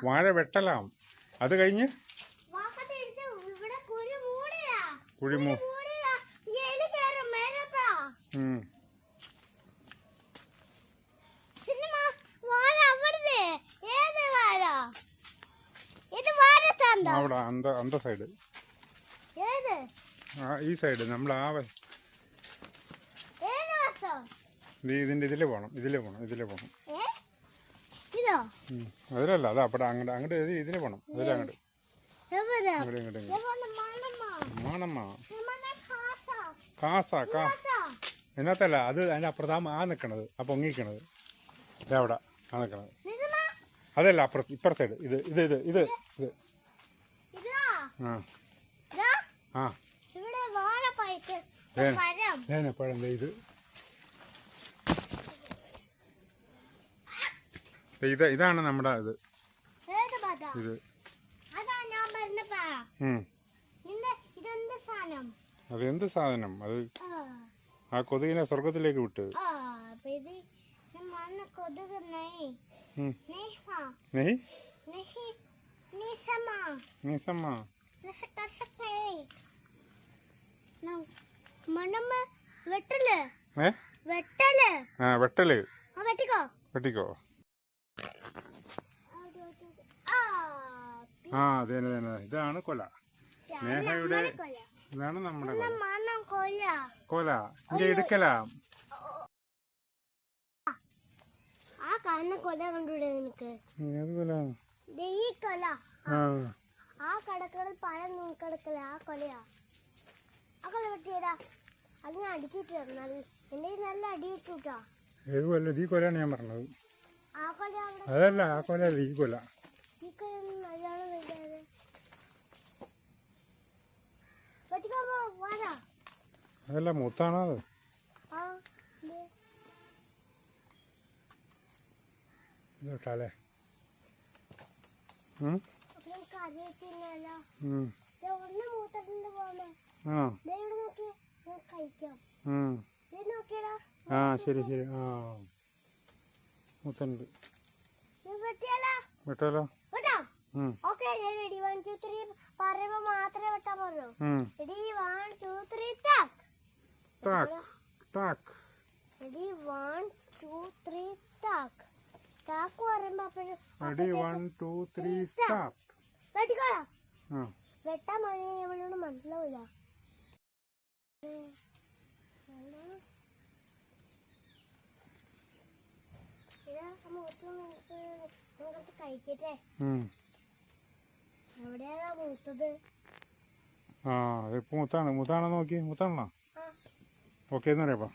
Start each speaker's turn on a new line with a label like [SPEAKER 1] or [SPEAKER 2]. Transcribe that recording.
[SPEAKER 1] വാഴ വെട്ടലാം. അത് കഴിഞ്ഞ് കുഴിമൂ അവിടെ അന്ത സൈഡ്, ഈ സൈഡ് നമ്മൾ ഇതിന്റെ ഇതിലേ പോണം. അതിലല്ല, അതാ അവിടെ അങ്ങോട്ട് ഇതിലേ പോണം. അതിലങ്ങോട്ട് എന്നത്തല്ല, അത് അതിന്റെ അപ്പുറത്ത് നിക്കണത്, ആ പൊങ്ങിക്കണത് അവിടെ നിക്കണത്. അതല്ല, അപ്പുറത്ത് ഇപ്പുറ സൈഡ്. ഇത് പഴം ഇതാണ് നമ്മുടെ ഇത്. അതെന്ത് സാധനം? അത് ആ കൊതുകിനെ സ്വർഗത്തിലേക്ക് വിട്ട്. വെട്ടിക്കോ. അതെ, ഇതാണ് കൊല. സ്നേഹയുടെ ഇതാണ് നമ്മുടെ കൊല. ഇങ്ങനെ എടുക്കല.
[SPEAKER 2] ആ കാണുന്ന കൊല കണ്ടൂടെ നിനക്ക്?
[SPEAKER 1] ഏത് കൊല?
[SPEAKER 2] ഈ കൊല. ആ കടക്കടൽ പഴം കിടക്കല. ആ കൊലയാ. ആ കൊല വെട്ടിയടാ. അത് ഞാൻ അടിച്ചിട്ട് എന്റെ നല്ല അടി കിട്ടൂട്ടാ.
[SPEAKER 1] ഏത് കൊല്ല? ഈ കൊലയാണ് ഞാൻ പറഞ്ഞത്.
[SPEAKER 2] ആ കൊല
[SPEAKER 1] അതല്ല, ആ കൊലല്ല, ഈ കൊല.
[SPEAKER 2] ഈ കൊല നല്ലോണം വലുതായത്.
[SPEAKER 1] അതല്ല, മൂത്താണോ അത്? ഇതോട്ടാലേ. ശരി. മൂത്തുണ്ട്. വെട്ടാലോ?
[SPEAKER 2] പറയുമ്പോ മാത്രമേ വെട്ടാൻ പറഞ്ഞു. റെഡി 1 2 3
[SPEAKER 1] ടാക്ക്.
[SPEAKER 2] റെഡി 1 2 3 ടാക്ക്. ടാക്ക് പറയുമ്പോ
[SPEAKER 1] റെഡി 1 2 3 സ്റ്റാർട്ട്.
[SPEAKER 2] വെട്ടിക്കോളാ. വെട്ടാൻ പറഞ്ഞോട് മനസ്സിലാവില്ല. കഴിക്കട്ടെ. എവിടെയാ മൂത്തത്?
[SPEAKER 1] ഇപ്പൊ മൂത്താണോ നോക്കി? മൂത്താണോ? ഓക്കെ എന്ന് പറയാ.